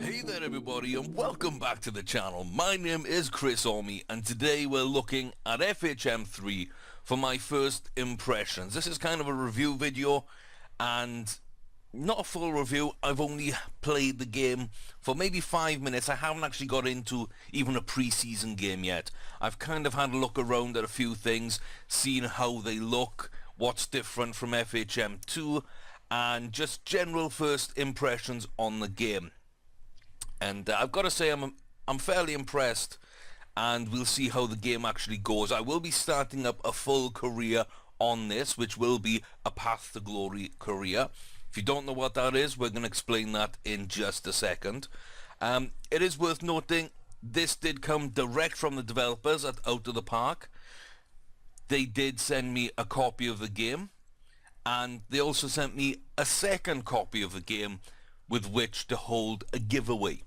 Hey there everybody and welcome back to the channel. My name is Chris Orme and today we're looking at FHM 3 for my first impressions. This is kind of a review video and not a full review. I've only played the game for maybe 5 minutes. I haven't actually got into even a pre-season game yet. I've kind of had a look around at a few things, seen how they look, what's different from FHM 2 and just general first impressions on the game. And I've got to say I'm fairly impressed, and we'll see how the game actually goes. I will be starting up a full career on this, which will be a Path to Glory career. If you don't know what that is, we're going to explain that in just a second. It is worth noting, this did come direct from the developers at Out of the Park. They did send me a copy of the game, and they also sent me a second copy of the game with which to hold a giveaway.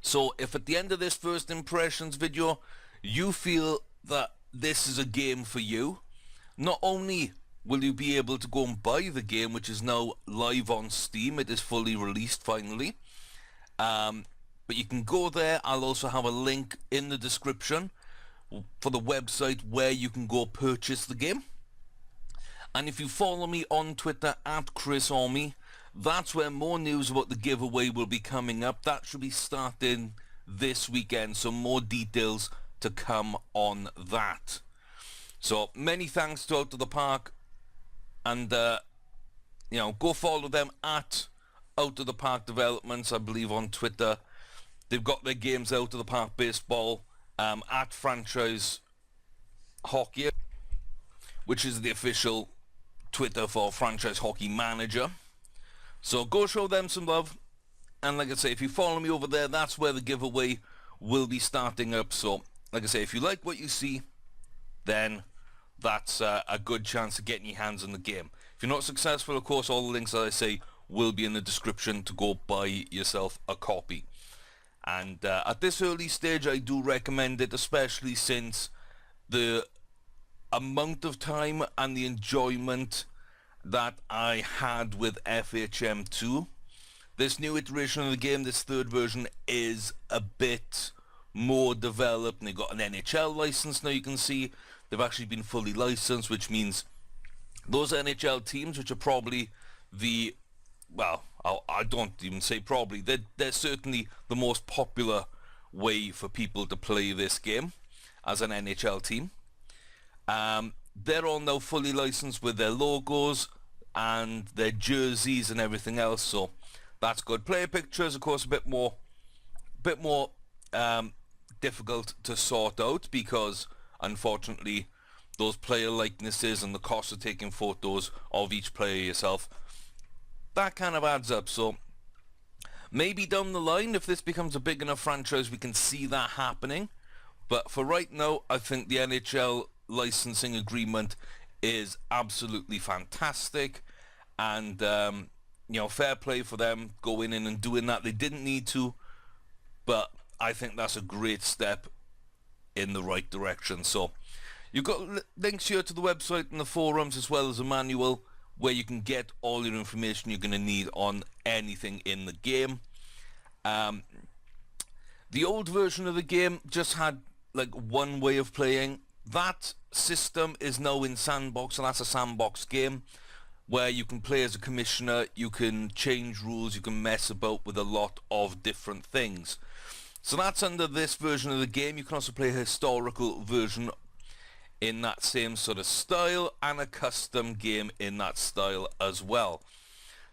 So if at the end of this first impressions video you feel that this is a game for you, not only will you be able to go and buy the game, which is now live on Steam, it is fully released finally, but you can go there. I'll also have a link in the description for the website where you can go purchase the game. And if you follow me on Twitter at Chris Orme, that's where more news about the giveaway will be coming up. That should be starting this weekend, so more details to come on that. So many thanks to Out of the Park, and go follow them at Out of the Park Developments, I believe, on Twitter. They've got their games Out of the Park Baseball, at Franchise Hockey, which is the official Twitter for Franchise Hockey Manager. So go show them some love, and like I say, if you follow me over there, that's where the giveaway will be starting up. So like I say, if you like what you see, then that's a good chance of getting your hands on the game. If you're not successful, of course, all the links, as I say, will be in the description to go buy yourself a copy. And at this early stage, I do recommend it, especially since the amount of time and the enjoyment that I had with FHM 2. This new iteration of the game, this third version, is a bit more developed, and they've got an NHL license now. You can see they've actually been fully licensed, which means those NHL teams, which are probably the, well, I don't even say probably, they're certainly the most popular way for people to play this game as an NHL team. They're all now fully licensed with their logos and their jerseys and everything else, so that's good. Player pictures, of course, a bit more difficult to sort out, because unfortunately those player likenesses and the cost of taking photos of each player yourself, that kind of adds up. So maybe down the line, if this becomes a big enough franchise, we can see that happening. But for right now, I think the NHL licensing agreement is absolutely fantastic, and fair play for them going in and doing that. They didn't need to, but I think that's a great step in the right direction. So you've got links here to the website and the forums, as well as a manual where you can get all your information you're going to need on anything in the game. The old version of the game just had like one way of playing. That system is now in Sandbox, and that's a sandbox game where you can play as a commissioner, you can change rules, you can mess about with a lot of different things. So that's under this version of the game. You can also play a historical version in that same sort of style, and a custom game in that style as well.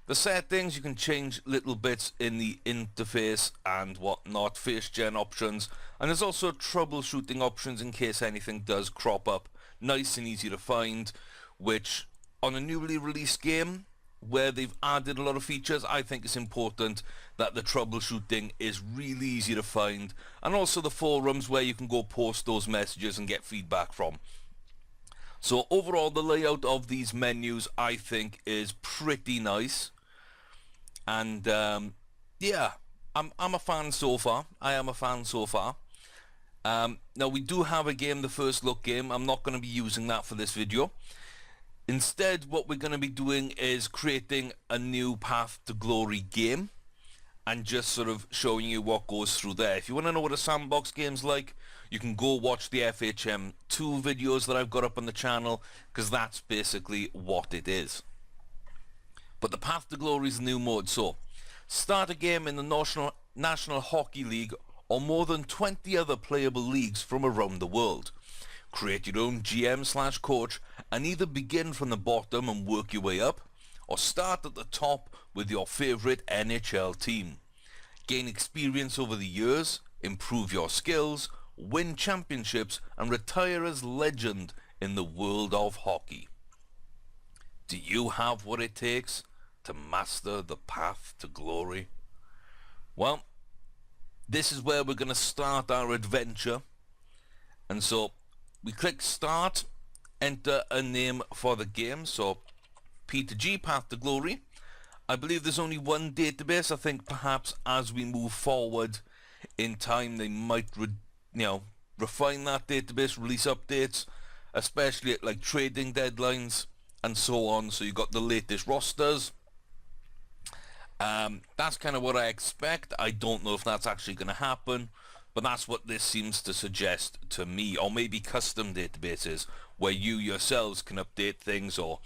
The settings, you can change little bits in the interface and whatnot, face gen options, and there's also troubleshooting options in case anything does crop up. Nice and easy to find, which on a newly released game where they've added a lot of features, I think it's important that the troubleshooting is really easy to find, and also the forums where you can go post those messages and get feedback from. So overall, the layout of these menus, I think, is pretty nice, and yeah, I'm a fan so far. I am a fan so far. Now we do have a game, the first look game. I'm not going to be using that for this video. Instead, what we're going to be doing is creating a new Path to Glory game, and just sort of showing you what goes through there. If you want to know what a sandbox game's like, you can go watch the FHM2 videos that I've got up on the channel, because that's basically what it is. But the Path to Glory is a new mode, so start a game in the National Hockey League or more than 20 other playable leagues from around the world. Create your own GM/coach and either begin from the bottom and work your way up, or start at the top with your favourite NHL team. Gain experience over the years, improve your skills, win championships, and retire as legend in the world of hockey. Do you have what it takes to master the path to glory? Well, this is where we're going to start our adventure. And so we click start, enter a name for the game. So P2G, Path to Glory. I believe there's only one database. I think perhaps as we move forward in time, they might refine that database, release updates, especially at like trading deadlines and so on. So you got the latest rosters. That's kind of what I expect. I don't know if that's actually going to happen, but that's what this seems to suggest to me. Or maybe custom databases where you yourselves can update things or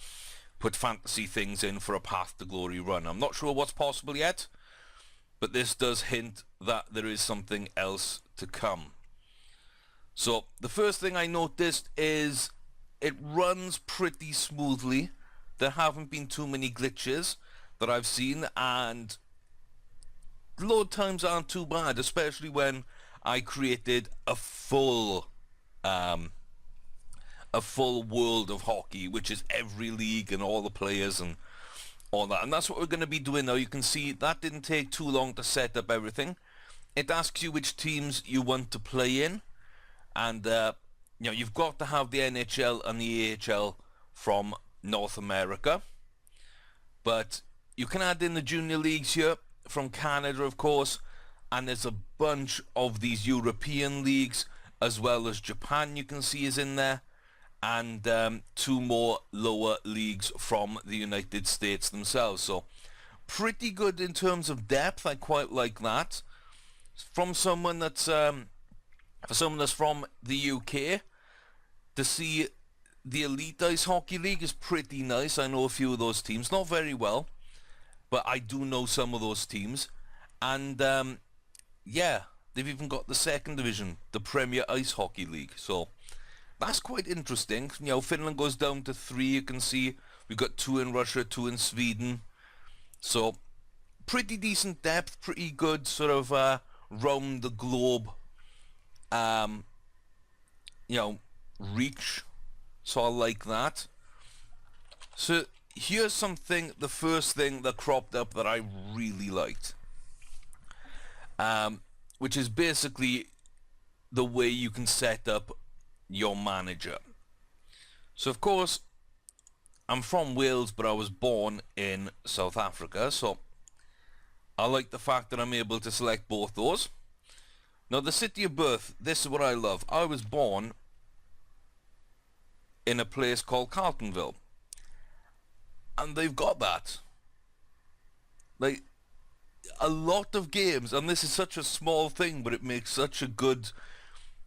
put fantasy things in for a Path to Glory run. I'm not sure what's possible yet, but this does hint that there is something else to come. So the first thing I noticed is it runs pretty smoothly. There haven't been too many glitches that I've seen, and load times aren't too bad, especially when I created a full world of hockey, which is every league and all the players and all that. And that's what we're going to be doing now. You can see that didn't take too long to set up everything. It asks you which teams you want to play in, and you've got to have the NHL and the AHL from North America, but you can add in the junior leagues here from Canada, of course, and there's a bunch of these European leagues, as well as Japan you can see is in there, and 2 more lower leagues from the United States themselves. So pretty good in terms of depth. I quite like that. From someone that's for someone that's from the UK, to see the Elite Ice Hockey League is pretty nice. I know a few of those teams, not very well, but I do know some of those teams. And yeah, they've even got the second division, the Premier Ice Hockey League. So that's quite interesting. Finland goes down to 3. You can see we've got 2 in Russia, 2 in Sweden. So pretty decent depth, pretty good sort of round the globe reach. So I like that. So here's the first thing that cropped up that I really liked, which is basically the way you can set up your manager. So of course, I'm from Wales, but I was born in South Africa, so I like the fact that I'm able to select both those. Now the city of birth, this is what I love. I was born in a place called Carltonville, and they've got that. Like, a lot of games, and this is such a small thing, but it makes such a good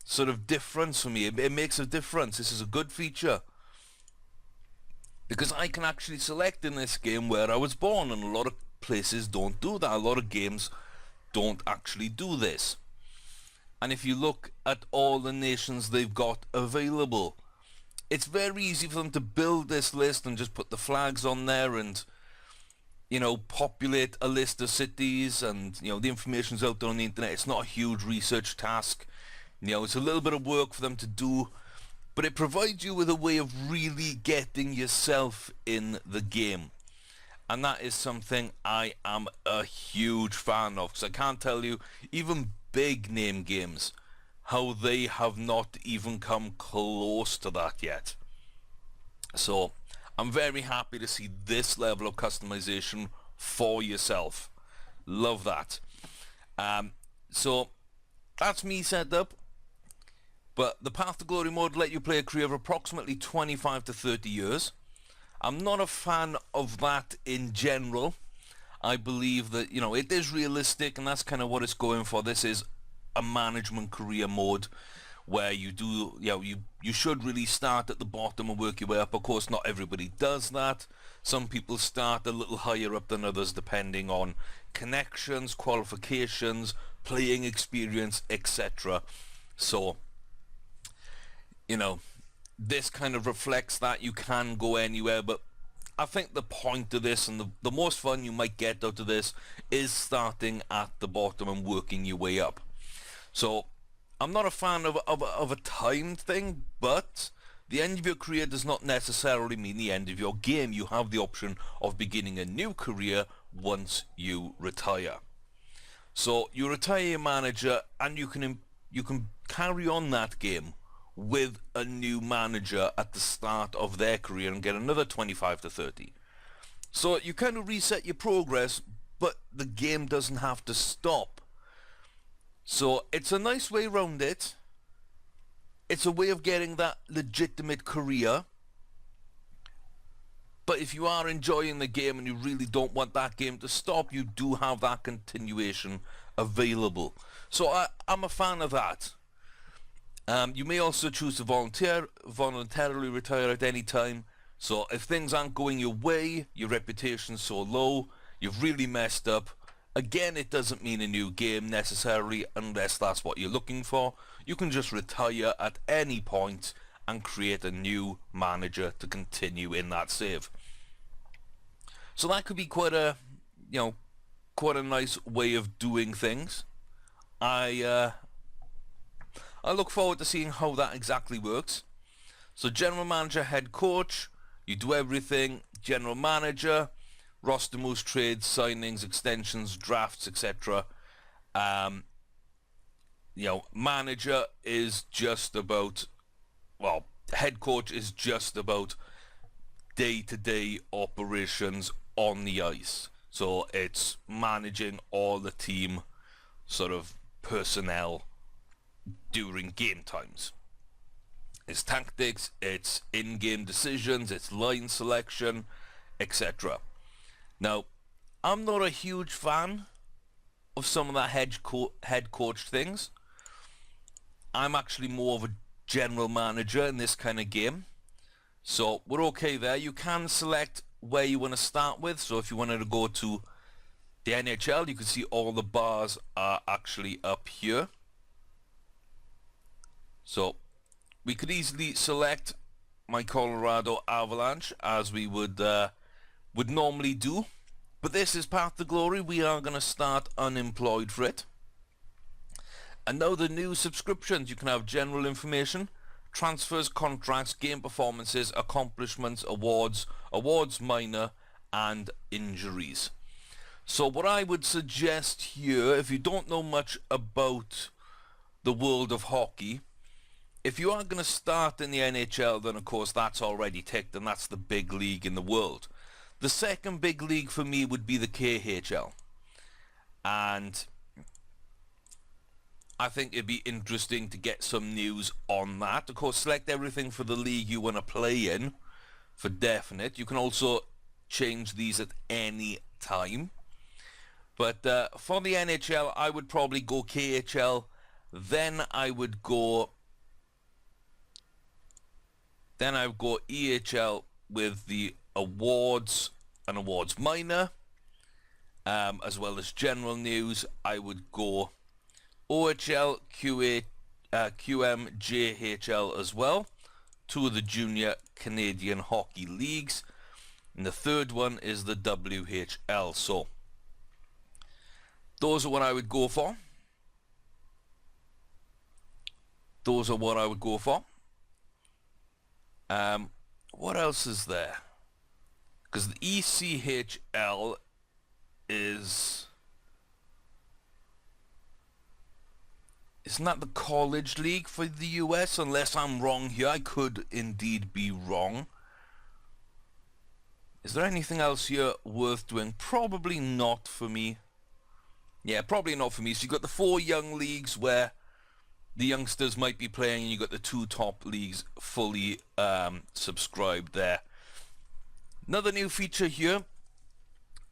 sort of difference for me. It makes a difference. This is a good feature, because I can actually select in this game where I was born, and a lot of places don't do that. A lot of games don't actually do this. And if you look at all the nations they've got available, it's very easy for them to build this list and just put the flags on there and, populate a list of cities, and, the information's out there on the internet. It's not a huge research task. It's a little bit of work for them to do, but it provides you with a way of really getting yourself in the game. And that is something I am a huge fan of, because I can't tell you, even big name games, how they have not even come close to that yet. So I'm very happy to see this level of customization for yourself. Love that. So that's me set up. But the Path to Glory mode let you play a career of approximately 25 to 30 years. I'm not a fan of that in general. I believe that, you know, it is realistic, and that's kind of what it's going for. This is a management career mode where you do, you know, you should really start at the bottom and work your way up. Of course, not everybody does that. Some people start a little higher up than others depending on connections, qualifications, playing experience, etc. So, you know, this kind of reflects that you can go anywhere, but I think the point of this, and the most fun you might get out of this, is starting at the bottom and working your way up. So I'm not a fan of a timed thing, but the end of your career does not necessarily mean the end of your game. You have the option of beginning a new career once you retire. So you retire your manager, and you can carry on that game with a new manager at the start of their career and get another 25 to 30. So you kind of reset your progress, but the game doesn't have to stop. So it's a nice way around it. It's a way of getting that legitimate career. But if you are enjoying the game and you really don't want that game to stop, you do have that continuation available. So I'm a fan of that. You may also choose to voluntarily retire at any time. So if things aren't going your way, your reputation's so low, you've really messed up, again, it doesn't mean a new game necessarily unless that's what you're looking for. You can just retire at any point and create a new manager to continue in that save. So that could be quite a nice way of doing things. I look forward to seeing how that exactly works. So general manager, head coach, you do everything. General manager, roster moves, trades, signings, extensions, drafts, etc. Manager is just about, well, head coach is just about day-to-day operations on the ice. So it's managing all the team sort of personnel during game times. It's tactics, it's in-game decisions, it's line selection, etc. Now, I'm not a huge fan of some of that head coach things. I'm actually more of a general manager in this kind of game. So we're okay there. You can select where you want to start with. So if you wanted to go to the NHL, you can see all the bars are actually up here. So we could easily select my Colorado Avalanche as we would normally do. But this is part of the glory. We are going to start unemployed for it. And now the new subscriptions. You can have general information, transfers, contracts, game performances, accomplishments, awards minor, and injuries. So what I would suggest here, if you don't know much about the world of hockey, if you are going to start in the NHL, then of course that's already ticked, and that's the big league in the world. The second big league for me would be the KHL. And I think it'd be interesting to get some news on that. Of course, select everything for the league you want to play in, for definite. You can also change these at any time. But for the NHL, I would probably go KHL. Then I would go EHL with the awards and awards minor, as well as general news. I would go OHL, QM, JHL as well, two of the junior Canadian hockey leagues, and the third one is the WHL. So those are what I would go for. What else is there? Because the ECHL isn't that the college league for the US? Unless I'm wrong here. I could indeed be wrong. Is there anything else here worth doing? Probably not for me. Yeah, probably not for me. So you've got the 4 young leagues where the youngsters might be playing, and you've got the 2 top leagues fully subscribed there. Another new feature here,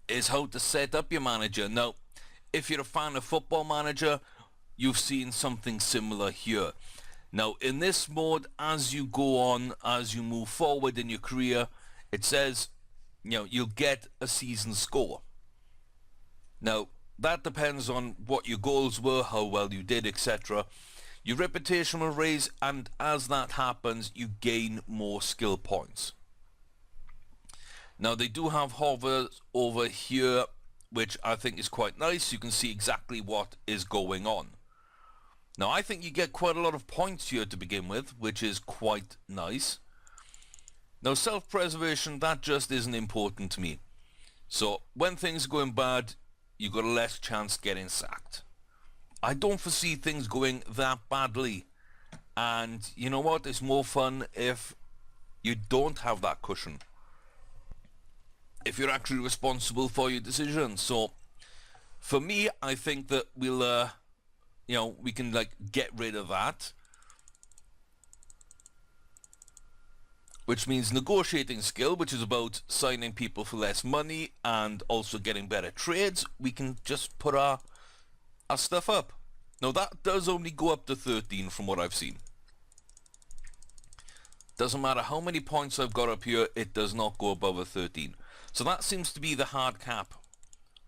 is how to set up your manager. Now, if you're a fan of Football Manager, you've seen something similar here. Now, in this mode, as you go on, as you move forward in your career, it says, you'll get a season score. Now, that depends on what your goals were, how well you did, etc. Your reputation will raise, and as that happens, you gain more skill points. Now, they do have hovers over here, which I think is quite nice. You can see exactly what is going on. Now, I think you get quite a lot of points here to begin with, which is quite nice. Now, self-preservation, that just isn't important to me. So, when things are going bad, you've got a less chance getting sacked. I don't foresee things going that badly. And you know what? It's more fun if you don't have that cushion. If you're actually responsible for your decisions. So, for me, I think that we'll, we can get rid of that. Which means negotiating skill, which is about signing people for less money and also getting better trades. We can just put our stuff up. Now that does only go up to 13 from what I've seen. Doesn't matter how many points I've got up here, it does not go above a 13. So that seems to be the hard cap.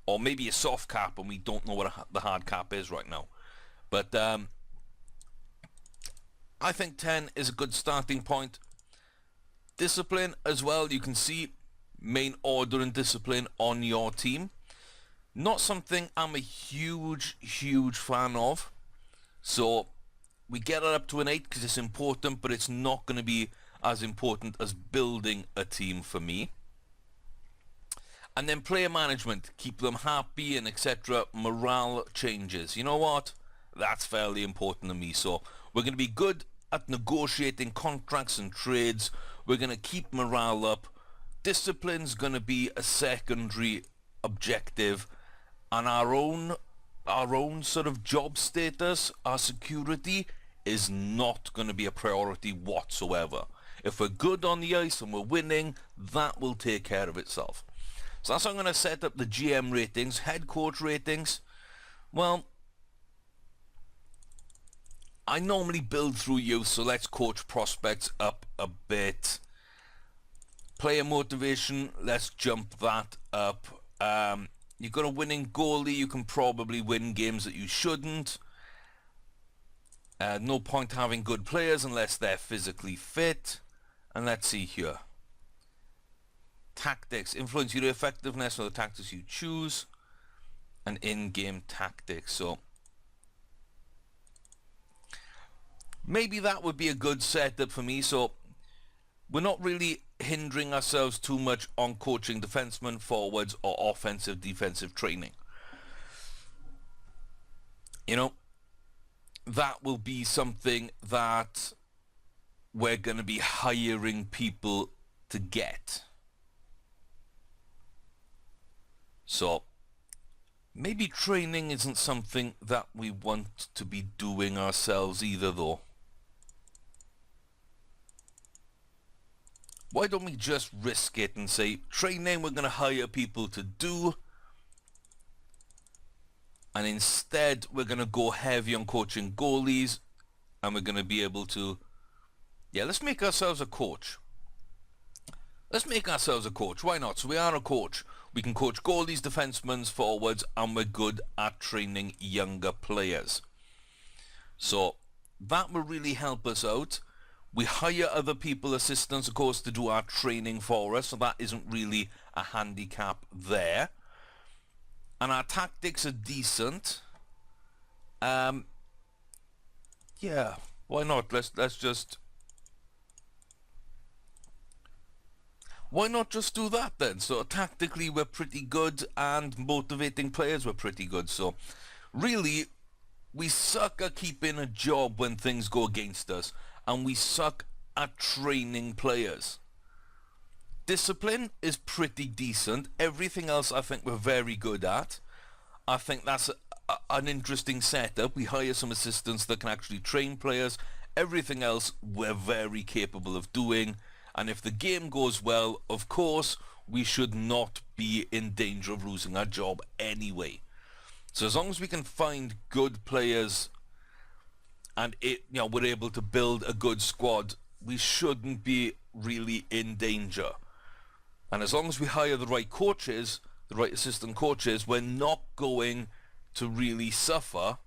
Or maybe a soft cap, and we don't know what the hard cap is right now. But I think 10 is a good starting point. Discipline as well, you can see main order and discipline on your team. Not something I'm a huge fan of. So we get it up to an 8 because it's important, but it's not going to be as important as building a team for me. And then player management, keep them happy and etc. Morale changes. You know what? That's fairly important to me. So we're going to be good at negotiating contracts and trades. We're going to keep morale up. Discipline's going to be a secondary objective, and our own sort of job status, our security, is not going to be a priority whatsoever. If we're good on the ice and we're winning, that will take care of itself. So that's how I'm going to set up the GM ratings. Head coach ratings, well, I normally build through youth, so let's coach prospects up a bit. Player motivation, let's jump that up. You've got a winning goalie, you can probably win games that you shouldn't. No point having good players unless they're physically fit. And let's see here. Tactics, influence your effectiveness of the tactics you choose. And in-game tactics, so maybe that would be a good setup for me. So we're not really hindering ourselves too much on coaching defensemen, forwards, or offensive defensive training. That will be something that we're going to be hiring people to get. So maybe training isn't something that we want to be doing ourselves either, though. Why don't we just risk it and say, training we're going to hire people to do, and instead we're going to go heavy on coaching goalies, and we're going to be able to, let's make ourselves a coach. Let's make ourselves a coach. Why not? So we are a coach. We can coach goalies, defensemen, forwards, and we're good at training younger players. So that will really help us out. We hire other people, assistants, of course, to do our training for us, so that isn't really a handicap there. And our tactics are decent. Yeah, why not? Let's just... Why not just do that then? So tactically we're pretty good, and motivating players we're pretty good. So really, we suck at keeping a job when things go against us, and we suck at training players. Discipline is pretty decent. Everything else I think we're very good at. I think that's an interesting setup. We hire some assistants that can actually train players. Everything else we're very capable of doing. And if the game goes well, of course, we should not be in danger of losing our job anyway. So as long as we can find good players and we're able to build a good squad, we shouldn't be really in danger. And as long as we hire the right coaches, the right assistant coaches, we're not going to really suffer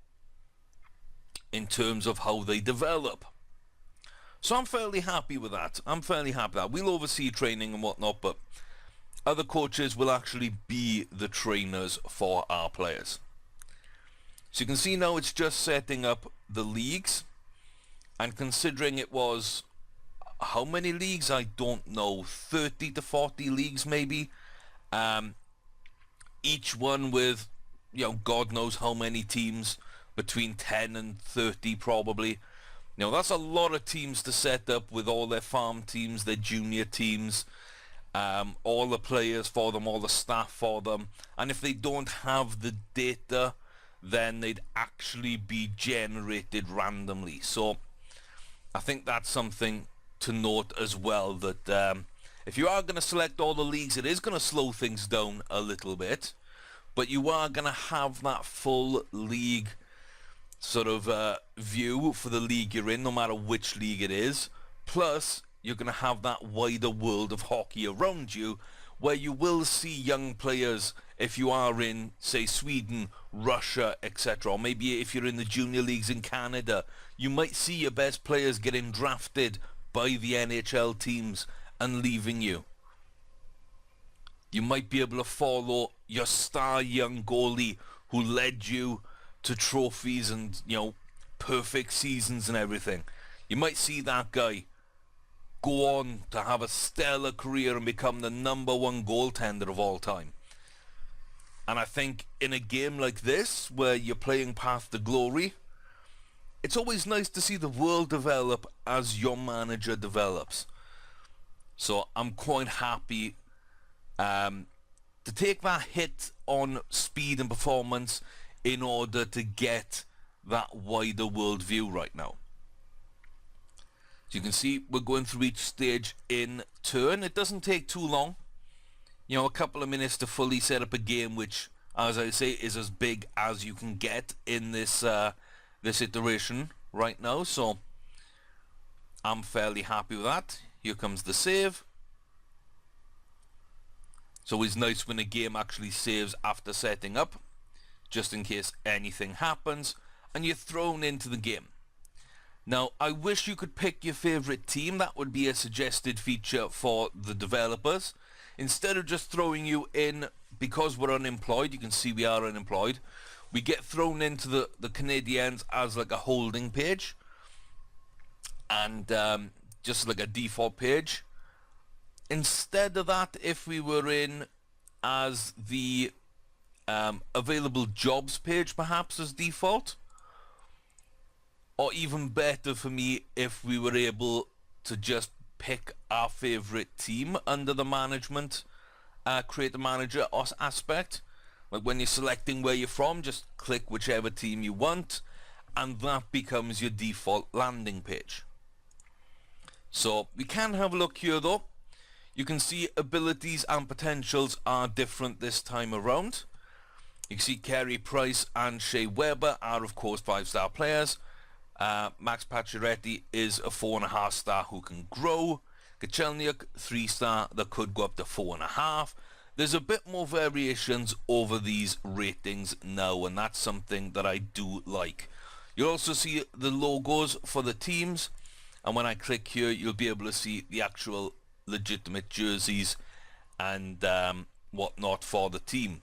in terms of how they develop. So I'm fairly happy with that. We'll oversee training and whatnot, but other coaches will actually be the trainers for our players. So you can see now it's just setting up the leagues, and considering it was, how many leagues? I don't know, 30 to 40 leagues maybe. Each one with, God knows how many teams, between 10 and 30 probably. That's a lot of teams to set up with all their farm teams, their junior teams, all the players for them, all the staff for them. And if they don't have the data, then they'd actually be generated randomly. So I think that's something to note as well, that if you are going to select all the leagues, it is going to slow things down a little bit, but you are going to have that full league sort of view for the league you're in, no matter which league it is. Plus you're going to have that wider world of hockey around you, where you will see young players if you are in, say, Sweden, Russia, etc. Or maybe if you're in the junior leagues in Canada, you might see your best players getting drafted by the NHL teams and leaving you. You might be able to follow your star young goalie who led you to trophies and, perfect seasons and everything. You might see that guy go on to have a stellar career and become the #1 goaltender of all time. And I think in a game like this, where you're playing Path to Glory, it's always nice to see the world develop as your manager develops. So I'm quite happy to take that hit on speed and performance in order to get that wider world view right now. So you can see we're going through each stage in turn. It doesn't take too long. A couple of minutes to fully set up a game, which, as I say, is as big as you can get in this this iteration right now. So I'm fairly happy with that. Here comes the save. It's always nice when a game actually saves after setting up, just in case anything happens and you're thrown into the game. Now, I wish you could pick your favorite team. That would be a suggested feature for the developers. Instead of just throwing you in, because we're unemployed, you can see we are unemployed, we get thrown into the Canadiens as like a holding page, and just like a default page. Instead of that, if we were in as the available jobs page, perhaps as default, or even better for me, if we were able to just pick our favorite team under the management, create the manager aspect. Like when you're selecting where you're from, just click whichever team you want, and that becomes your default landing page. So we can have a look here though. You can see abilities and potentials are different this time around. You can see Carey Price and Shea Weber are of course 5-star players. Max Pacioretty is a 4.5 star who can grow. Kachelniuk, 3-star, that could go up to 4.5. There's a bit more variations over these ratings now, and that's something that I do like. You'll also see the logos for the teams, and when I click here you'll be able to see the actual legitimate jerseys and whatnot for the team.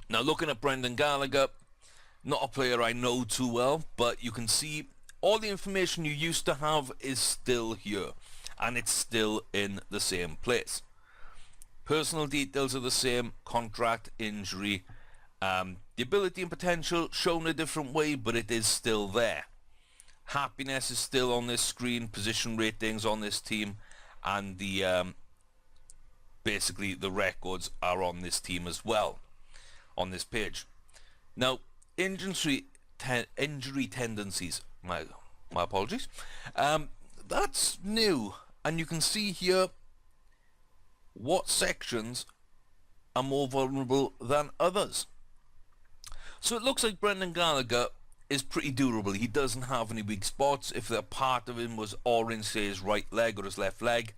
Now, looking at Brendan Gallagher, not a player I know too well, but you can see all the information you used to have is still here, and it's still in the same place. Personal details are the same, contract, injury, the ability and potential shown a different way, but it is still there. Happiness is still on this screen, position ratings on this team, and the basically the records are on this team as well, on this page. Now, injury tendencies, my apologies, that's new, and you can see here what sections are more vulnerable than others. So it looks like Brendan Gallagher is pretty durable. He doesn't have any weak spots. If a part of him was orange, say his right leg or his left leg,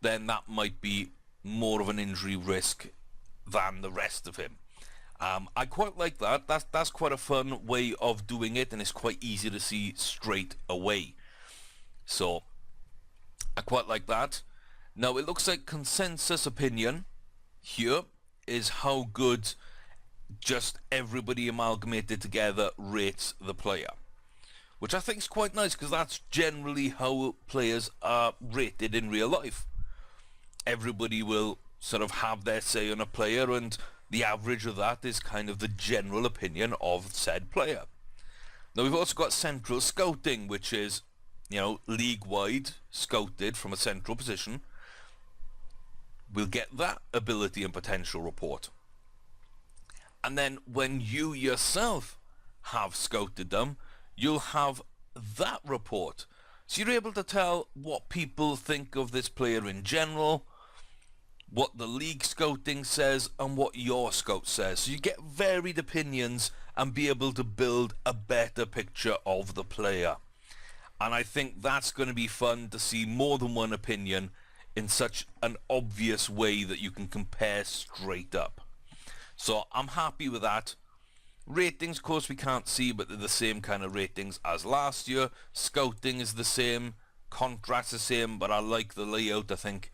then that might be more of an injury risk than the rest of him. I quite like that. That's quite a fun way of doing it, and it's quite easy to see straight away. So I quite like that. Now it looks like consensus opinion here is how good just everybody amalgamated together rates the player, which I think is quite nice, because that's generally how players are rated in real life. Everybody will sort of have their say on a player, and the average of that is kind of the general opinion of said player. Now we've also got central scouting, which is, league-wide scouted from a central position. We'll get that ability and potential report. And then when you yourself have scouted them, you'll have that report. So you're able to tell what people think of this player in general, what the league scouting says, and what your scout says. So you get varied opinions and be able to build a better picture of the player. And I think that's going to be fun to see more than one opinion in such an obvious way that you can compare straight up. So I'm happy with that. Ratings, of course, we can't see, but they're the same kind of ratings as last year. Scouting is the same. Contracts the same, but I like the layout. I think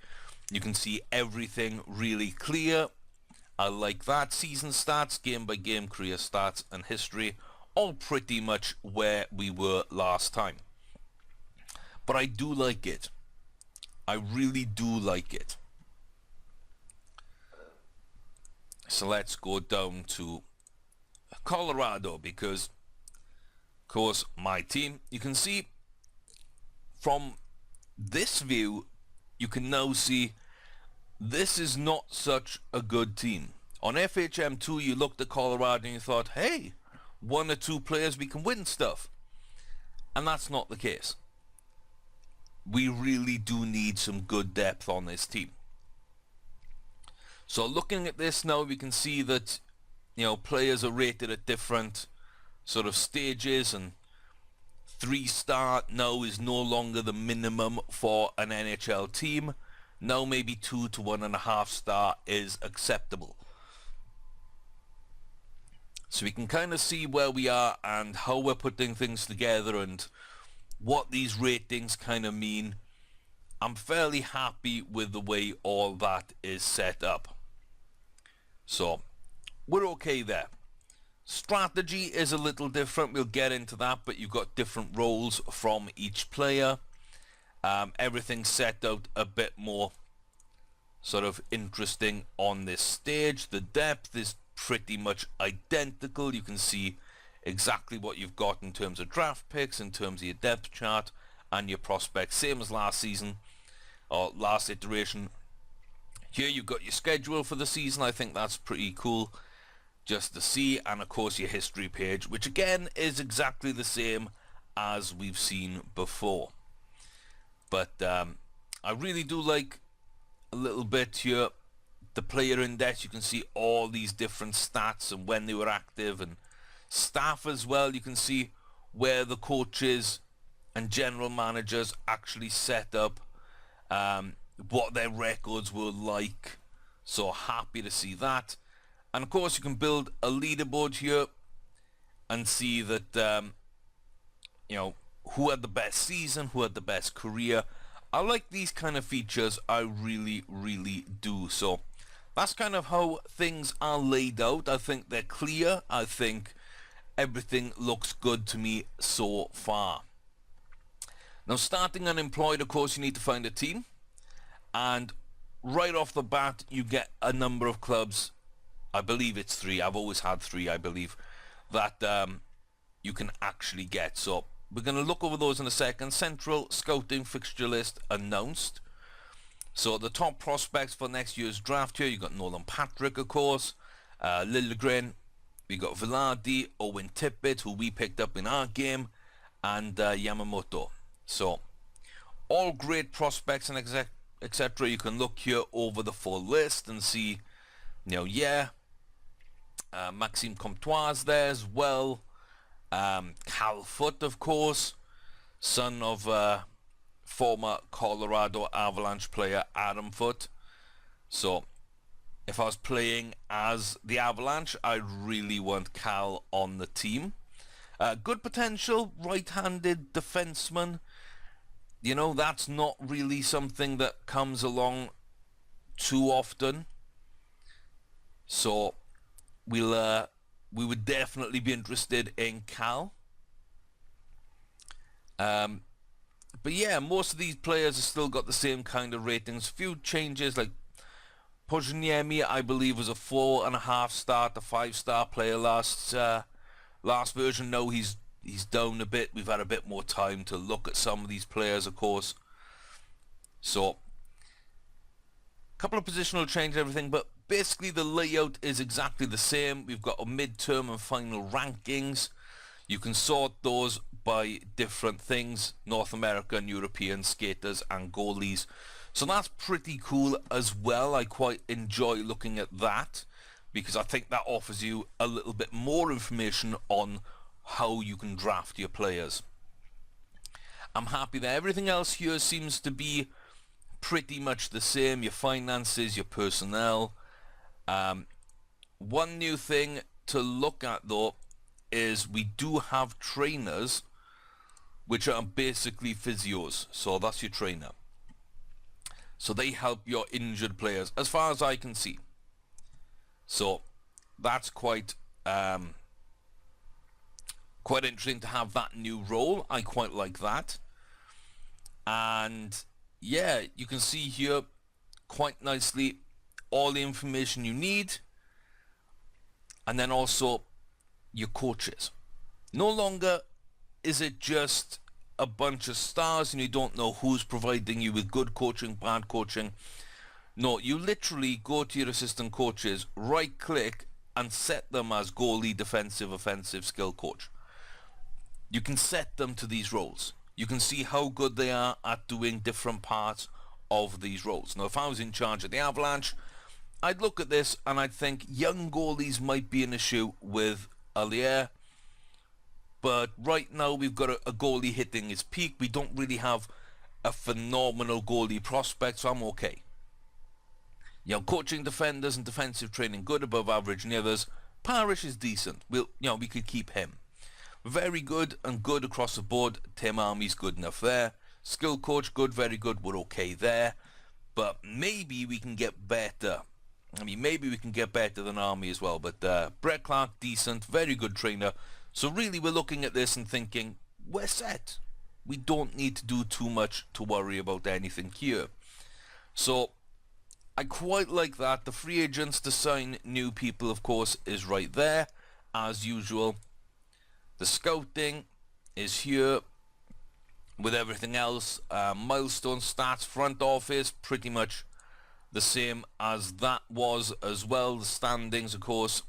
you can see everything really clear. I like that. Season stats, game by game, career stats, and history, all pretty much where we were last time. But I do like it. I really do like it. So let's go down to Colorado, because, of course, my team, you can see from this view, you can now see this is not such a good team. On FHM2, you looked at Colorado and you thought, hey, one or two players, we can win stuff. And that's not the case. We really do need some good depth on this team. So looking at this now, we can see that, players are rated at different sort of stages, and 3-star now is no longer the minimum for an NHL team. Now maybe 2 to 1.5 star is acceptable. So we can kind of see where we are and how we're putting things together and what these ratings kind of mean. I'm fairly happy with the way all that is set up. So we're okay there. Strategy is a little different. We'll get into that, but you've got different roles from each player. Everything's set out a bit more sort of interesting on this stage. The depth is pretty much identical. You can see exactly what you've got in terms of draft picks, in terms of your depth chart and your prospects, same as last season or last iteration. Here you've got your schedule for the season. I think that's pretty cool just to see, and of course your history page, which again is exactly the same as we've seen before. But I really do like a little bit here the player index. You can see all these different stats and when they were active, and staff as well. You can see where the coaches and general managers actually set up, what their records were like. So happy to see that. And of course you can build a leaderboard here and see that who had the best season, who had the best career. I like these kind of features. I really do. So that's kind of how things are laid out. I think they're clear. I think everything looks good to me so far. Now, starting unemployed, of course, you need to find a team. And right off the bat, you get a number of clubs. I believe it's 3. I've always had 3, I believe, that you can actually get. So we're going to look over those in a second. Central scouting fixture list announced. So the top prospects for next year's draft here, you've got Nolan Patrick, of course, Liljegren, we got Velarde, Owen Tippett, who we picked up in our game, and Yamamoto. So all great prospects and etc. You can look here over the full list and see Yeah, Maxime Comtois there as well. Cal Foot, of course, son of former Colorado Avalanche player Adam Foote. So if I was playing as the Avalanche, I'd really want Cal on the team. Good potential, right-handed defenseman. That's not really something that comes along too often. So we would definitely be interested in Cal. But yeah, most of these players have still got the same kind of ratings. Few changes, like Pojaniemi, I believe, was a 4.5 star to 5-star player last version. No, he's down a bit. We've had a bit more time to look at some of these players, of course. So, a couple of positional changes, everything, but basically the layout is exactly the same. We've got a midterm and final rankings. You can sort those by different things: North American, European, skaters and goalies. So that's pretty cool as well. I quite enjoy looking at that because I think that offers you a little bit more information on how you can draft your players. I'm happy that everything else here seems to be pretty much the same. Your finances, your personnel. One new thing to look at though is we do have trainers which are basically physios. So that's your trainer. So they help your injured players as far as I can see. So that's quite interesting to have that new role. I quite like that. And yeah, you can see here quite nicely all the information you need. And then also your coaches. No longer is it just a bunch of stars and you don't know who's providing you with good coaching, bad coaching. No, you literally go to your assistant coaches, right click and set them as goalie, defensive, offensive, skill coach. You can set them to these roles. You can see how good they are at doing different parts of these roles. Now, if I was in charge of the Avalanche, I'd look at this and I'd think young goalies might be an issue with Allier. But right now we've got a goalie hitting his peak. We don't really have a phenomenal goalie prospect, so I'm okay. Coaching, defenders and defensive training good, above average, and the others. Parrish is decent. We could keep him. Very good and good across the board. Tim Army's good enough there. Skill coach, good, very good. We're okay there. But maybe we can get better. Maybe we can get better than Army as well. But Brett Clark, decent, very good trainer. So really we're looking at this and thinking, we're set. We don't need to do too much to worry about anything here. So I quite like that. The free agents to sign new people, of course, is right there, as usual. The scouting is here with everything else. Milestone stats, front office, pretty much the same as that was as well. The standings, of course,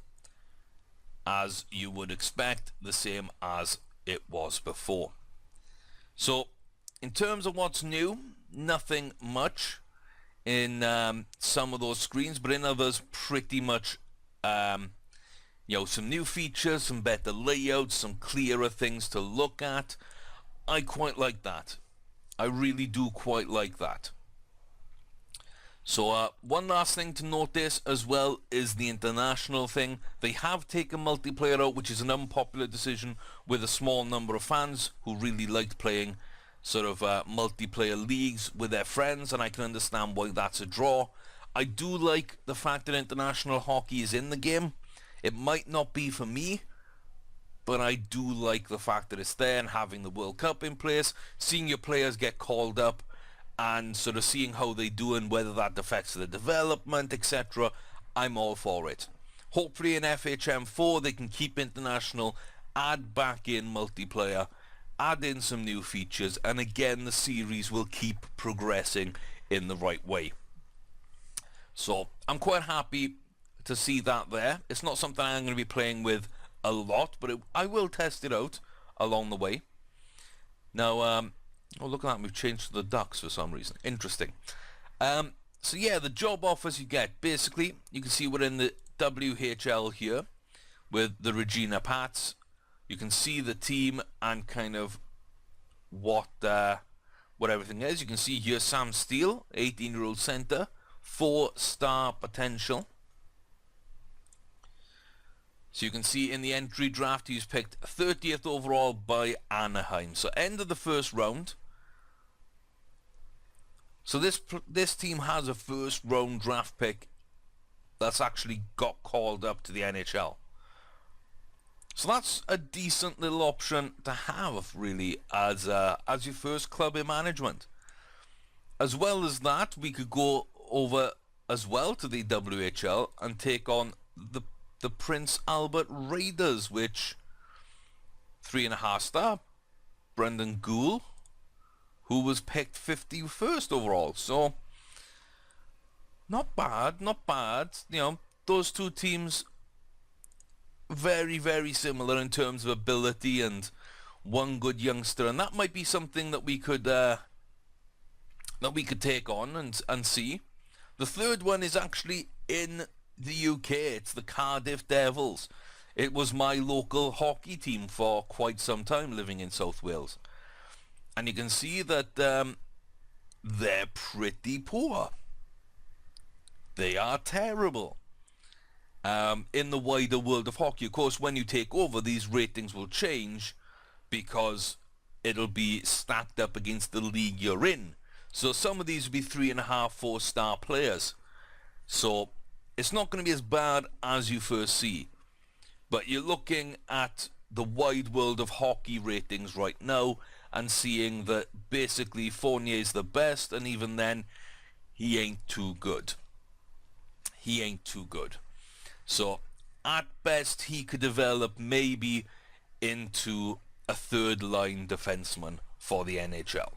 as you would expect, the same as it was before. So in terms of what's new, nothing much in some of those screens, but in others pretty much some new features, some better layouts, some clearer things to look at. I quite like that. I really do quite like that. So one last thing to notice as well is the international thing. They have taken multiplayer out, which is an unpopular decision with a small number of fans who really liked playing sort of multiplayer leagues with their friends, and I can understand why that's a draw. I do like the fact that international hockey is in the game. It might not be for me, but I do like the fact that it's there and having the World Cup in place, seeing your players get called up and sort of seeing how they do and whether that affects the development, etc. I'm all for it. Hopefully in FHM4 they can keep international, add back in multiplayer, add in some new features, and again the series will keep progressing in the right way. So I'm quite happy to see that there. It's not something I'm going to be playing with a lot, but I will test it out along the way. Now, oh, look at that, we've changed to the Ducks for some reason. Interesting. So yeah, the job offers you get, basically, you can see we're in the WHL here with the Regina Pats. You can see the team and kind of what everything is. You can see here Sam Steele, 18-year-old center, 4-star potential. So you can see in the entry draft he was picked 30th overall by Anaheim. So end of the first round. So this team has a first round draft pick that's actually got called up to the NHL. So that's a decent little option to have, really, as your first club in management. As well as that, we could go over as well to the WHL and take on the Prince Albert Raiders, which 3.5-star Brendan Gould, who was picked 51st overall. So not bad, not bad. You know, those two teams very, very similar in terms of ability and one good youngster, and that might be something that we could take on and see. The third one is actually in the UK. It's the Cardiff Devils. It was my local hockey team for quite some time, living in South Wales, and you can see that they're pretty poor. They are terrible. In the wider world of hockey, of course, when you take over, these ratings will change because it'll be stacked up against the league you're in. So some of these will be 3.5, 4-star players. So it's not going to be as bad as you first see. But you're looking at the wide world of hockey ratings right now and seeing that basically Fournier's the best, and even then, he ain't too good. He ain't too good. So at best, he could develop maybe into a third-line defenseman for the NHL.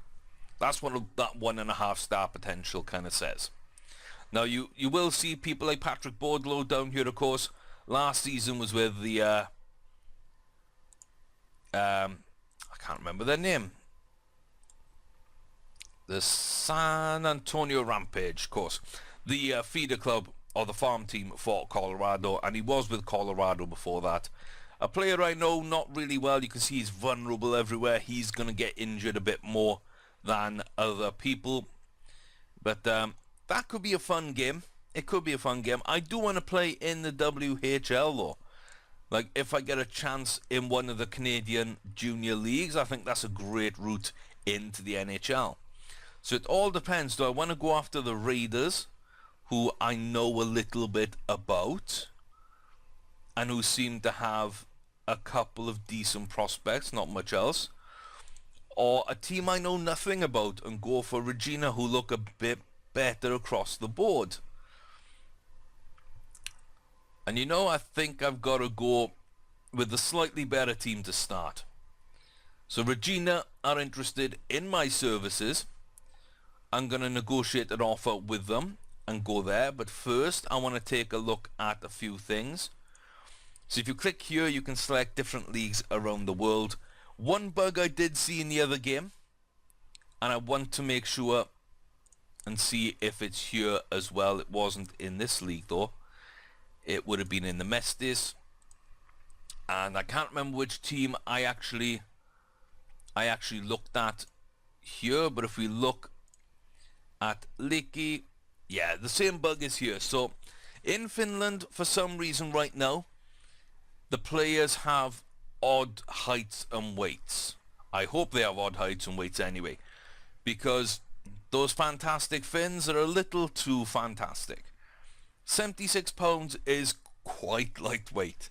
That's what that 1.5-star potential kind of says. Now, you will see people like Patrick Baudleau down here, of course. Last season was with the... I can't remember their name. The San Antonio Rampage, of course. The feeder club or the farm team for Colorado, and he was with Colorado before that. A player I know not really well. You can see he's vulnerable everywhere. He's going to get injured a bit more than other people. But that could be a fun game. It could be a fun game. I do want to play in the WHL, though. Like, if I get a chance in one of the Canadian junior leagues, I think that's a great route into the NHL. So it all depends. Do I want to go after the Raiders, who I know a little bit about, and who seem to have a couple of decent prospects, not much else, or a team I know nothing about and go for Regina, who look a bit better across the board? And you know, I think I've got to go with the slightly better team to start. So Regina are interested in my services. I'm going to negotiate an offer with them and go there. But first, I want to take a look at a few things. So if you click here, you can select different leagues around the world. One bug I did see in the other game, and I want to make sure and see if it's here as well. It wasn't in this league, though. It would have been in the Mestis. And I can't remember which team I actually looked at here. But if we look at Liki, yeah, the same bug is here. So in Finland, for some reason right now, the players have odd heights and weights. I hope they have odd heights and weights anyway, because those fantastic Finns are a little too fantastic. 76 pounds is quite lightweight.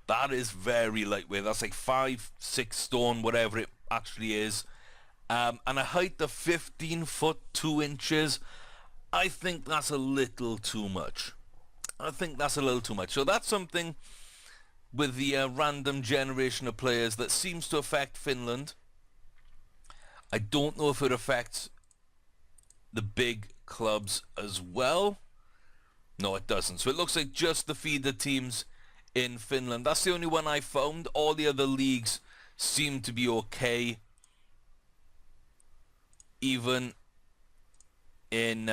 That is very lightweight. That's like 5, 6 stone, whatever it actually is. And a height of 15 foot 2 inches. I think that's a little too much. I think that's a little too much. So that's something with the random generation of players that seems to affect Finland. I don't know if it affects the big clubs as well. No, it doesn't. So it looks like just the feeder teams in Finland. That's the only one I found. All the other leagues seem to be okay. Even in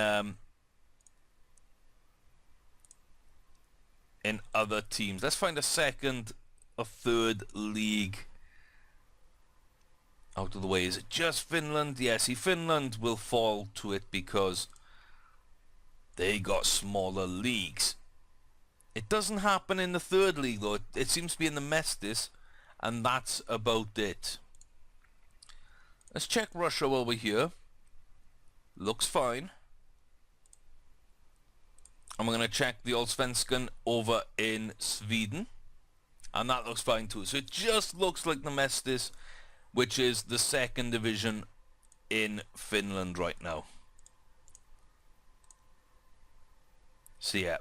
in other teams. Let's find a second, a third league out of the way. Is it just Finland? Yeah, see, Finland will fall to it because they got smaller leagues. It doesn't happen in the third league though. It seems to be in the Mestis, and that's about it. Let's check Russia while we're here. Looks fine. And we're going to check the Allsvenskan over in Sweden. And that looks fine too. So it just looks like the Mestis, which is the second division in Finland right now. So yeah,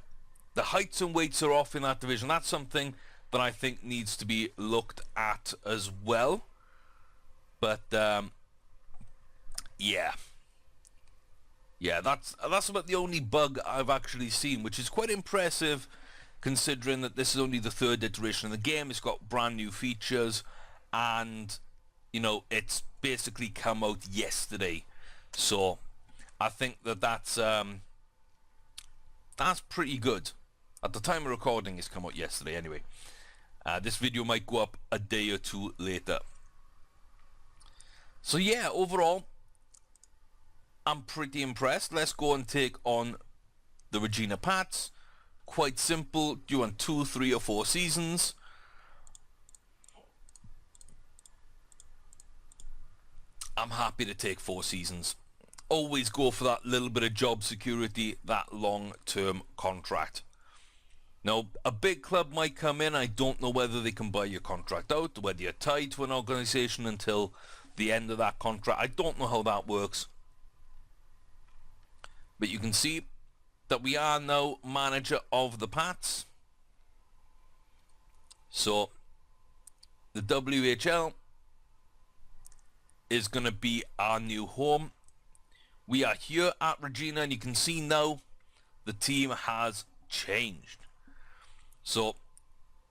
the heights and weights are off in that division. That's something that I think needs to be looked at as well. But yeah, that's about the only bug I've actually seen, which is quite impressive considering that this is only the third iteration of the game. It's got brand new features, and you know, it's basically come out yesterday. So I think that that's pretty good. At the time of recording, it's come out yesterday anyway. This video might go up a day or two later. So yeah, overall, I'm pretty impressed. Let's go and take on the Regina Pats. Quite simple. Do you want 2, 3 or 4 seasons? I'm happy to take 4 seasons. Always go for that little bit of job security, that long-term contract. Now, a big club might come in. I don't know whether they can buy your contract out, whether you're tied to an organisation until the end of that contract. I don't know how that works. But you can see that we are now manager of the Pats. So, the WHL is going to be our new home. We are here at Regina, and you can see now the team has changed. So,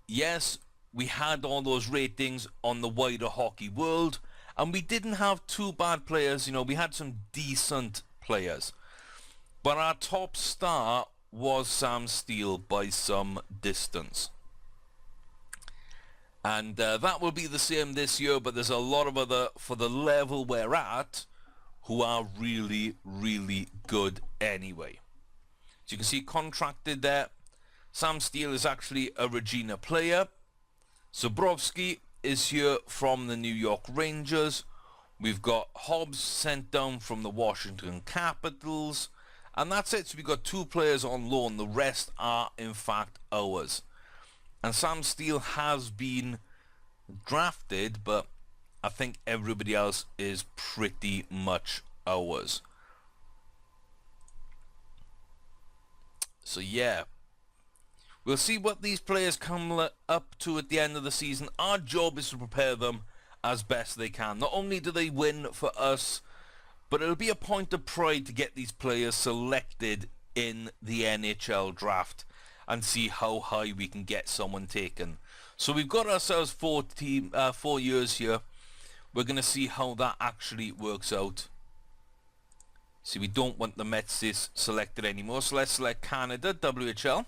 yes, we had all those ratings on the wider hockey world, and we didn't have too bad players. You know, we had some decent players. But our top star was Sam Steele by some distance. And that will be the same this year, but there's a lot of other, for the level we're at, who are really, really good anyway. So you can see contracted there. Sam Steele is actually a Regina player. Zborowski is here from the New York Rangers. We've got Hobbs sent down from the Washington Capitals. And that's it. So we've got 2 players on loan. The rest are, in fact, ours. And Sam Steele has been drafted, but I think everybody else is pretty much ours. So, yeah. We'll see what these players come up to at the end of the season. Our job is to prepare them as best they can. Not only do they win for us, but it'll be a point of pride to get these players selected in the NHL draft and see how high we can get someone taken. So we've got ourselves 4 years here. We're going to see how that actually works out. See, we don't want the Mets selected anymore, so let's select Canada, WHL.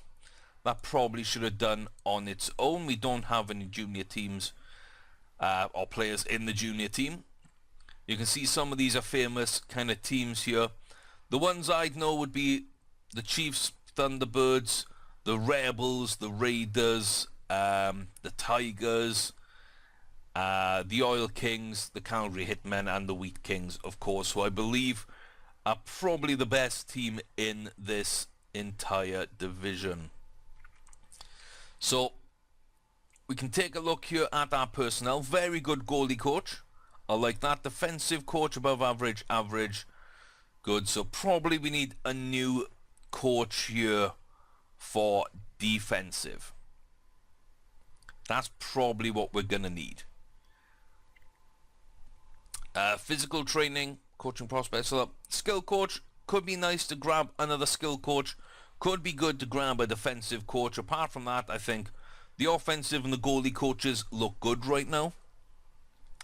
That probably should have done on its own. We don't have any junior teams or players in the junior team. You can see some of these are famous kind of teams here. The ones I'd know would be the Chiefs, Thunderbirds, the Rebels, the Raiders, the Tigers, the Oil Kings, the Calgary Hitmen, and the Wheat Kings, of course, who I believe are probably the best team in this entire division. So, we can take a look here at our personnel. Very good goalie coach. I like that. Defensive coach, above average, average. Good. So probably we need a new coach here for defensive. That's probably what we're going to need. Physical training, coaching prospects. So skill coach, could be nice to grab another skill coach. Could be good to grab a defensive coach. Apart from that, I think the offensive and the goalie coaches look good right now.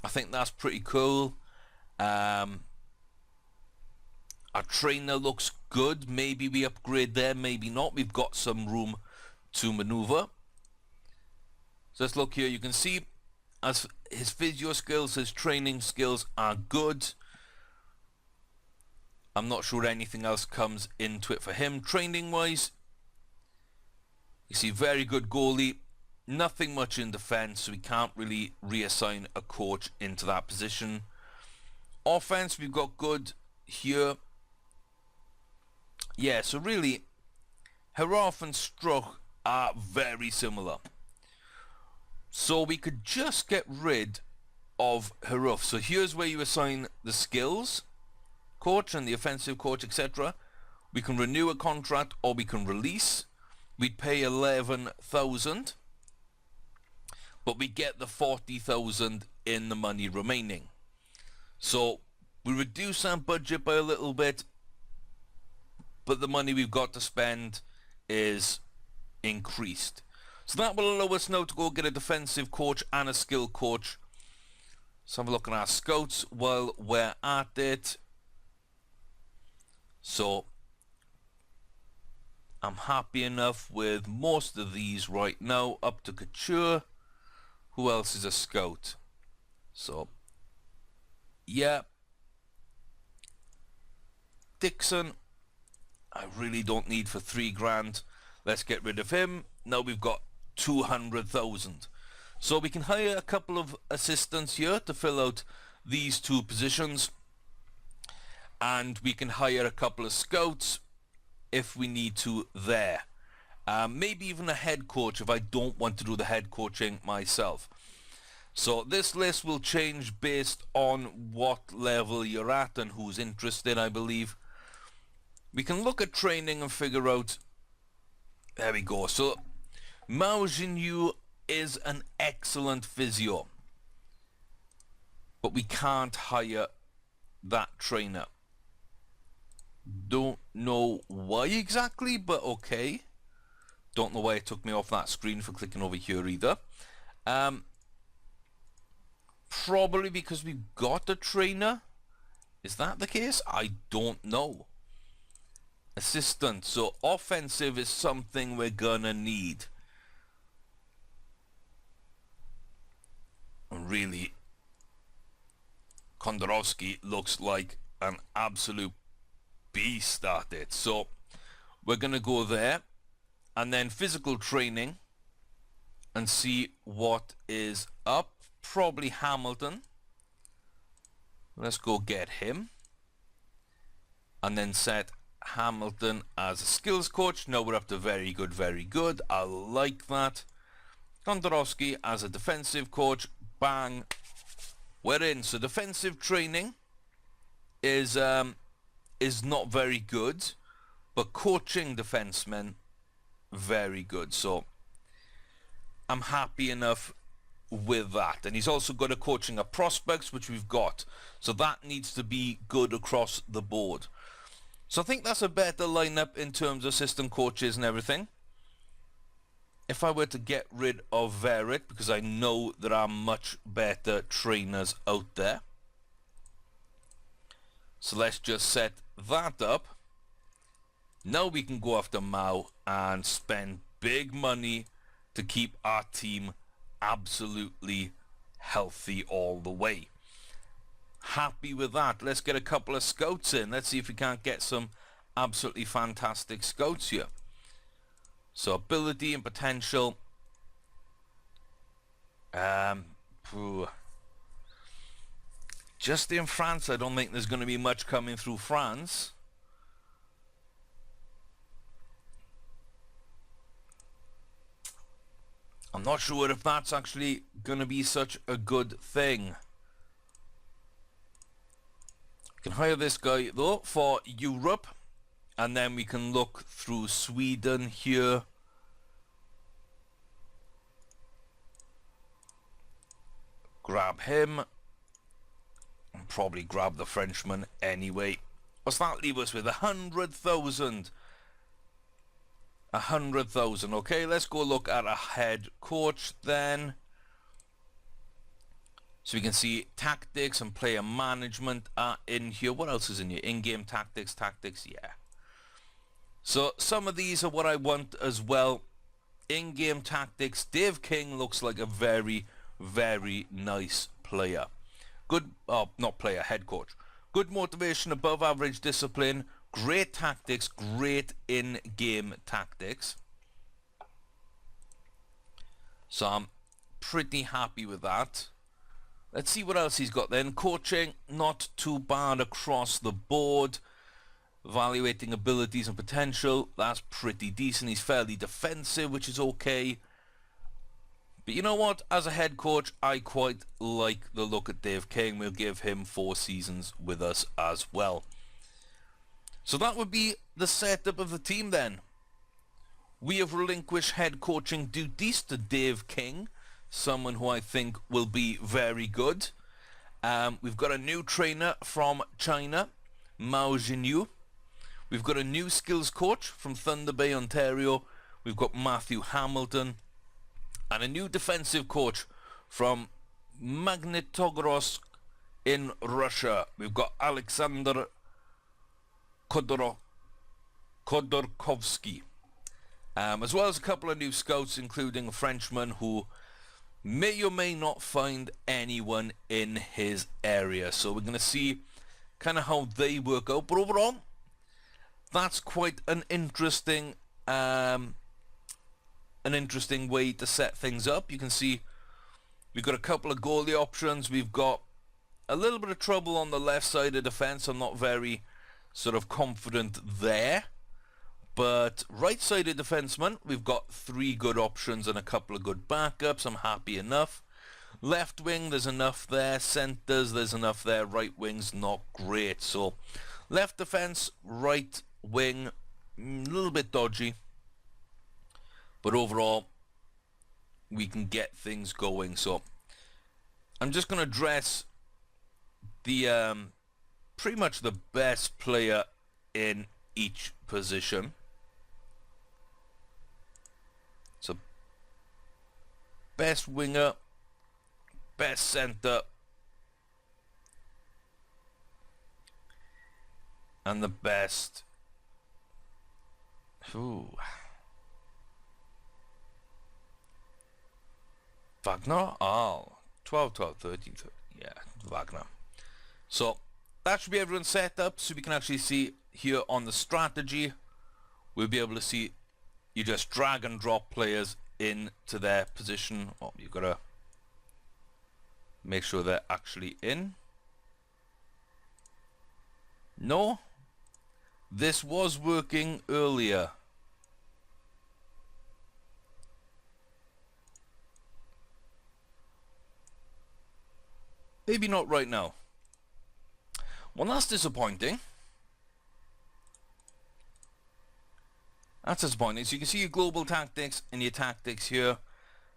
I think that's pretty cool. Our trainer looks good. Maybe we upgrade there, maybe not. We've got some room to maneuver. So let's look here. You can see as his physio skills, his training skills are good. I'm not sure anything else comes into it for him. Training wise, you see very good goalie. Nothing much in defense, so we can't really reassign a coach into that position. Offense, we've got good here. Yeah, so really, Haraf and Struck are very similar. So we could just get rid of Haraf. So here's where you assign the skills coach and the offensive coach, etc. We can renew a contract or we can release. We'd pay 11,000, but we get the 40,000 in the money remaining. So we reduce our budget by a little bit, but the money we've got to spend is increased. So that will allow us now to go get a defensive coach and a skill coach. Let's have a look at our scouts while we're at it. So I'm happy enough with most of these right now, up to Couture. Who else is a scout? So yeah, Dixon I really don't need for 3 grand. Let's get rid of him. Now we've got 200,000. So we can hire a couple of assistants here to fill out these 2 positions, and we can hire a couple of scouts if we need to there. Maybe even a head coach if I don't want to do the head coaching myself. So this list will change based on what level you're at and who's interested, I believe. We can look at training and figure out. There we go. So Mao Jinyu is an excellent physio, but we can't hire that trainer. Don't know why exactly, but okay. Don't know why it took me off that screen for clicking over here either. Probably because we've got a trainer. Is that the case? I don't know. Assistant. So offensive is something we're gonna need. And really, Kondorovsky looks like an absolute beast at it. So we're gonna go there, and then physical training, and see what is up. Probably Hamilton. Let's go get him, and then set Hamilton as a skills coach. Now we're up to very good, very good. I like that. Kondorovsky as a defensive coach. Bang, we're in. So defensive training is not very good, but coaching defensemen very good. So I'm happy enough with that. And he's also got a coaching of prospects, which we've got. So that needs to be good across the board. So I think that's a better lineup in terms of assistant coaches and everything. If I were to get rid of Verit, because I know there are much better trainers out there. So let's just set that up. Now we can go after Mao and spend big money to keep our team absolutely healthy all the way. Happy with that. Let's get a couple of scouts in. Let's see if we can't get some absolutely fantastic scouts here. So ability and potential. Just in France, I don't think there's going to be much coming through France. I'm not sure if that's actually going to be such a good thing. We can hire this guy though for Europe, and then we can look through Sweden here. Grab him, and probably grab the Frenchman anyway. What's that leave us with? 100,000. 100,000. Okay, let's go look at a head coach then. So we can see tactics and player management are in here. What else is in here? In-game tactics, yeah. So some of these are what I want as well. in-game tactics, Dave King looks like a very, very nice player. Good, not player, head coach. Good motivation, above average discipline, great tactics, great in-game tactics. So I'm pretty happy with that. Let's see what else he's got then. Coaching, not too bad across the board. Evaluating abilities and potential, that's pretty decent. He's fairly defensive, which is okay. But you know what? As a head coach, I quite like the look at Dave King. We'll give him 4 seasons with us as well. So that would be the setup of the team then. We have relinquished head coaching duties to Dave King, someone who I think will be very good. We've got a new trainer from China, Mao Jinyu. We've got a new skills coach from Thunder Bay, Ontario. We've got Matthew Hamilton. And a new defensive coach from Magnitogorsk in Russia. We've got Alexander Khodorkovsky. As well as a couple of new scouts, including a Frenchman who may or may not find anyone in his area. So we're going to see kind of how they work out. But overall, that's quite an interesting way to set things up. You can see we've got a couple of goalie options. We've got a little bit of trouble on the left side of defense. I'm not very sort of confident there. But right-sided defenseman, we've got 3 good options and a couple of good backups. I'm happy enough. Left wing, there's enough there. Centers, there's enough there. Right wing's not great. So left defense, right wing, a little bit dodgy. But overall, we can get things going. So I'm just going to address the pretty much the best player in each position. So best winger, best center, and the best. Wagner? Oh, 12, 12, 13, 13. Yeah, Wagner. So that should be everyone set up, so we can actually see here on the strategy. We'll be able to see you just drag and drop players into their position. Oh, you've got to make sure they're actually in. No, this was working earlier. Maybe not right now. Well, that's disappointing. That's disappointing. So you can see your global tactics and your tactics here.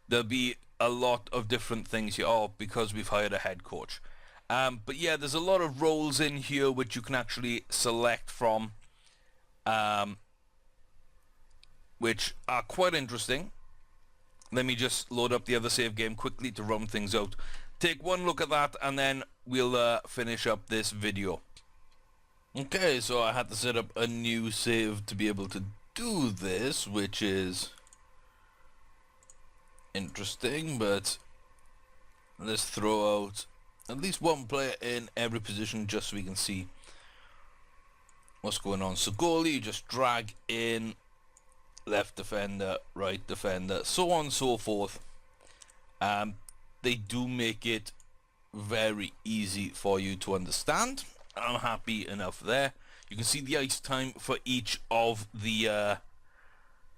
There'll be a lot of different things here. Oh, because we've hired a head coach. But yeah, there's a lot of roles in here which you can actually select from, which are quite interesting. Let me just load up the other save game quickly to run things out. Take one look at that and then we'll finish up this video. Okay, so I had to set up a new save to be able to do this, which is interesting, but let's throw out at least one player in every position just so we can see what's going on. So goalie, you just drag in left defender, right defender, so on and so forth. They do make it very easy for you to understand. I'm happy enough there. You can see the ice time for each of the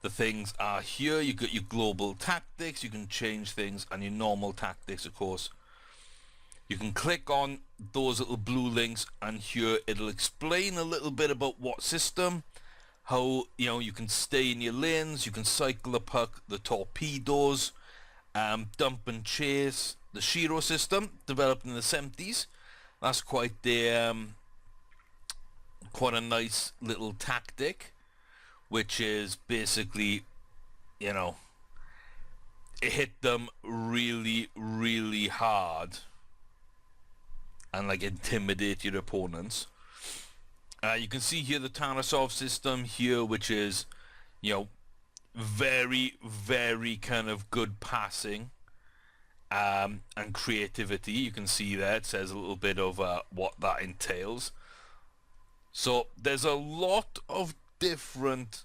things are here. You got your global tactics, you can change things, and your normal tactics, of course. You can click on those little blue links, and here it'll explain a little bit about what system, how you can stay in your lanes, you can cycle the puck, the torpedoes, dump and chase, the Shiro system developed in the 70s. That's quite a nice little tactic, which is basically, it hit them really, really hard and like intimidate your opponents. You can see here the Tarasov system here, which is, very, very kind of good passing and creativity. You can see there it says a little bit of what that entails. So there's a lot of different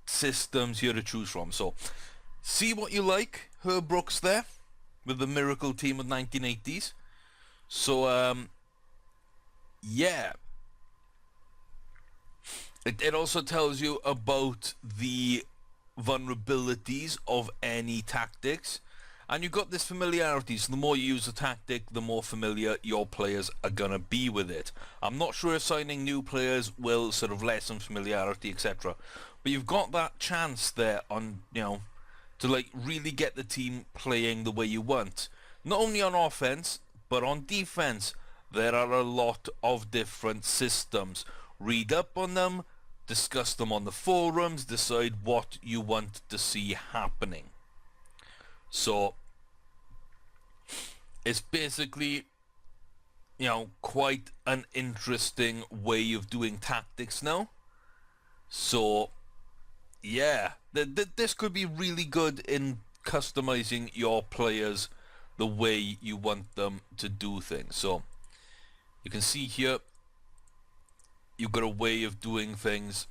systems here to choose from. So see what you like. Herb Brooks there with the Miracle Team of 1980s. So yeah, it also tells you about the vulnerabilities of any tactics, and you've got this familiarity, so the more you use a tactic, the more familiar your players are gonna be with it. I'm not sure if signing new players will sort of lessen familiarity, etc., but you've got that chance there on, you know, to like really get the team playing the way you want. Not only on offense, but on defense. There are a lot of different systems. Read up on them, discuss them on the forums, decide what you want to see happening. So it's basically, you know, quite an interesting way of doing tactics now. So yeah, this could be really good in customizing your players the way you want them to do things. So you can see here you've got a way of doing things.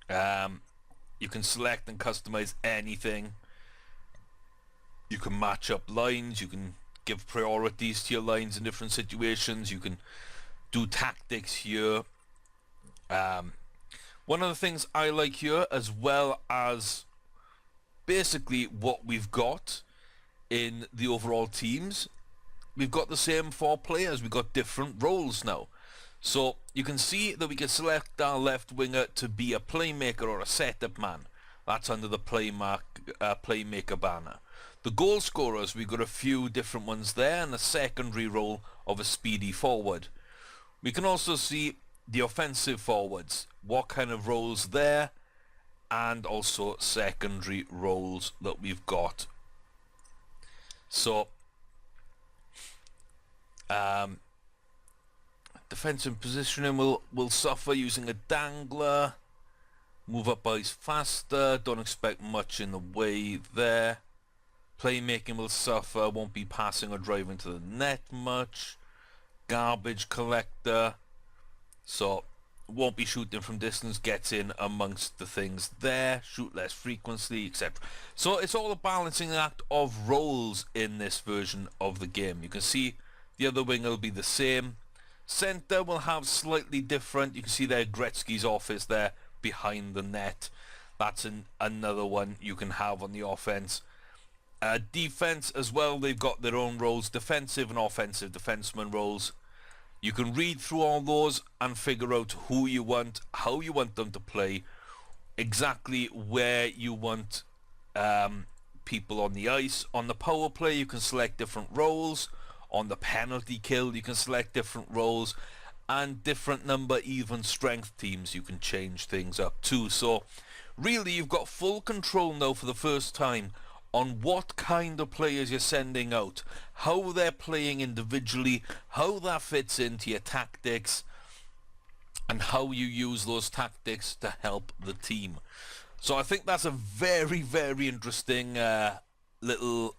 You can select and customize anything. You can match up lines. You can give priorities to your lines in different situations. You can do tactics here. One of the things I like here, as well as basically what we've got in the overall teams, we've got the same 4 players. We've got different roles now. So you can see that we can select our left winger to be a playmaker or a setup man. That's under the playmaker banner. The goal scorers, we've got a few different ones there, and a secondary role of a speedy forward. We can also see the offensive forwards, what kind of roles there, and also secondary roles that we've got. So defensive positioning will suffer using a dangler. Move up ice faster. Don't expect much in the way there. Playmaking will suffer. Won't be passing or driving to the net much. Garbage collector. So won't be shooting from distance. Gets in amongst the things there. Shoot less frequently, etc. So it's all a balancing act of roles in this version of the game. You can see the other winger will be the same. Centre will have slightly different. You can see there Gretzky's office there behind the net. That's another one you can have on the offense. Defense as well, they've got their own roles, defensive and offensive defenseman roles. You can read through all those and figure out who you want, how you want them to play, exactly where you want people on the ice. On the power play you can select different roles. On the penalty kill you can select different roles, and different number even strength teams you can change things up too. So really you've got full control now for the first time on what kind of players you're sending out, how they're playing individually, how that fits into your tactics, and how you use those tactics to help the team. So I think that's a very, very interesting little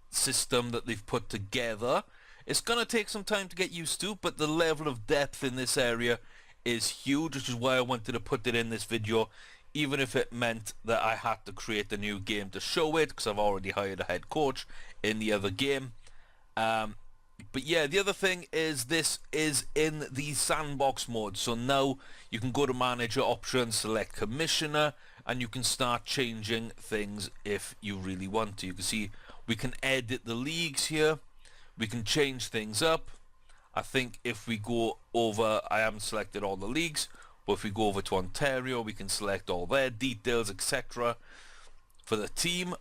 system that they've put together. It's going to take some time to get used to, but the level of depth in this area is huge, which is why I wanted to put it in this video, even if it meant that I had to create a new game to show it, because I've already hired a head coach in the other game. But yeah, the other thing is this is in the sandbox mode, so now you can go to manager options, select commissioner, and you can start changing things if you really want to. You can see we can edit the leagues here, we can change things up. I think if we go over, I haven't selected all the leagues, but if we go over to Ontario, we can select all their details, etc. For the team,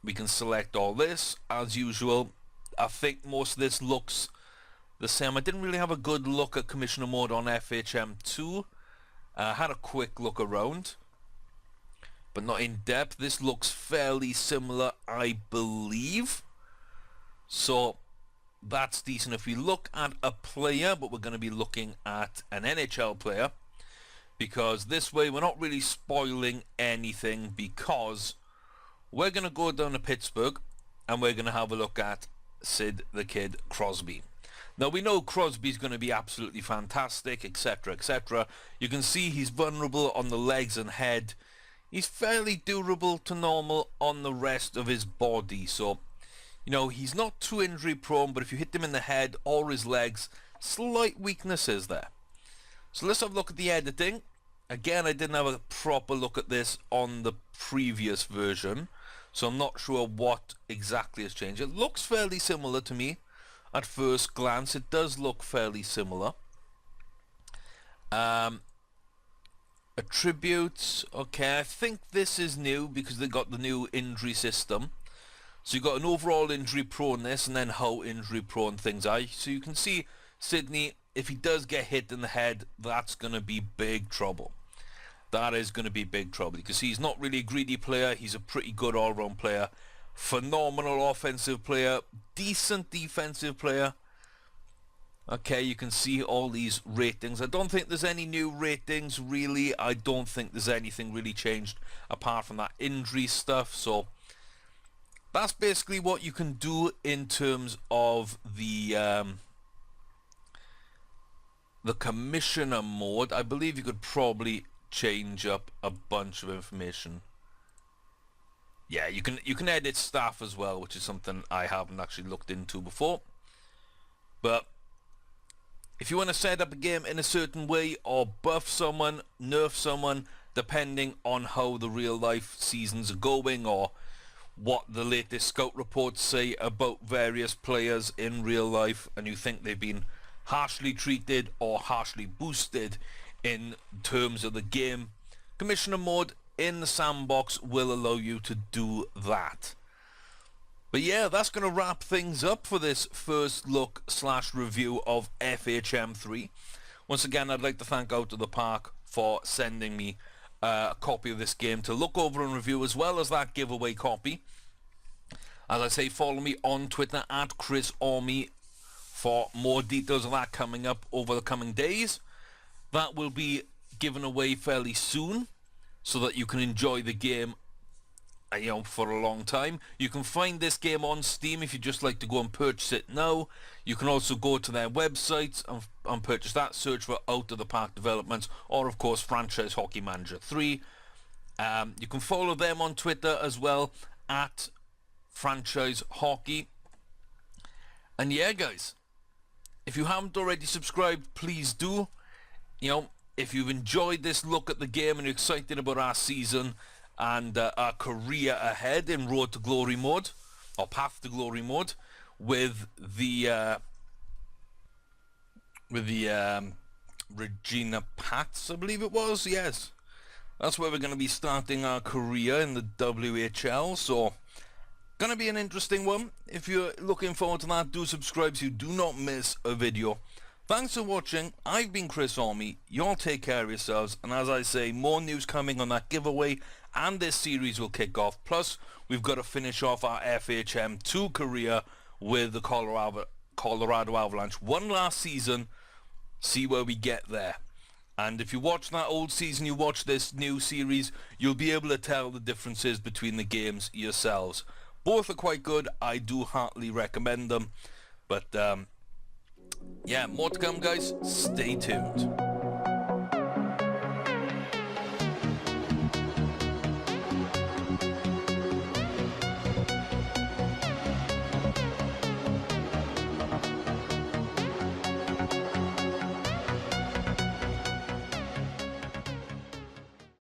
we can select all this as usual. I think most of this looks the same. I didn't really have a good look at commissioner mode on FHM2. I had a quick look around, but not in depth. This looks fairly similar, I believe. So that's decent. If we look at a player, but we're going to be looking at an NHL player, because this way we're not really spoiling anything, because we're going to go down to Pittsburgh and we're going to have a look at Sid the Kid Crosby. Now we know Crosby's going to be absolutely fantastic, etc, etc. You can see he's vulnerable on the legs and head. He's fairly durable to normal on the rest of his body, so you know, he's not too injury prone, but if you hit him in the head or his legs, slight weaknesses there. So let's have a look at the editing. Again, I didn't have a proper look at this on the previous version, so I'm not sure what exactly has changed. It looks fairly similar to me at first glance. It does look fairly similar. Attributes, okay, I think this is new because they got the new injury system. So you've got an overall injury proneness and then how injury prone things are. So you can see Sydney, if he does get hit in the head, that's going to be big trouble. That is going to be big trouble, because he's not really a greedy player. He's a pretty good all-round player. Phenomenal offensive player. Decent defensive player. Okay, you can see all these ratings. I don't think there's any new ratings, really. I don't think there's anything really changed apart from that injury stuff. So that's basically what you can do in terms of the commissioner mode. I believe you could probably change up a bunch of information. Yeah, you can edit staff as well, which is something I haven't actually looked into before. But if you want to set up a game in a certain way or buff someone, nerf someone, depending on how the real life seasons are going or what the latest scout reports say about various players in real life, and you think they've been harshly treated or harshly boosted in terms of the game, Commissioner mode in the sandbox will allow you to do that. But yeah, that's going to wrap things up for this first look / review of FHM 3. Once again, I'd like to thank Out of the Park for sending me a copy of this game to look over and review, as well as that giveaway copy. As I say, follow me on Twitter at ChrisArmy for more details of that coming up over the coming days. That will be given away fairly soon, so that you can enjoy the game, you know, for a long time. You can find this game on Steam if you just like to go and purchase it now. You can also go to their website and purchase that. Search for Out of the Park Developments, or of course Franchise Hockey Manager 3. You can follow them on Twitter as well at Franchise Hockey. And yeah, guys, if you haven't already subscribed, please do. You know, if you've enjoyed this look at the game and you're excited about our season and our career ahead in Road to Glory mode, or Path to Glory mode, with the Regina Pats, I believe it was, yes. That's where we're going to be starting our career in the WHL, so going to be an interesting one. If you're looking forward to that, do subscribe so you do not miss a video. Thanks for watching. I've been Chris Army. Y'all take care of yourselves, and as I say, more news coming on that giveaway, and this series will kick off. Plus, we've got to finish off our FHM 2 career with the Colorado Avalanche one last season, see where we get there. And if you watch that old season, you watch this new series, you'll be able to tell the differences between the games yourselves. Both are quite good. I do heartily recommend them. But yeah, more to come, guys. Stay tuned.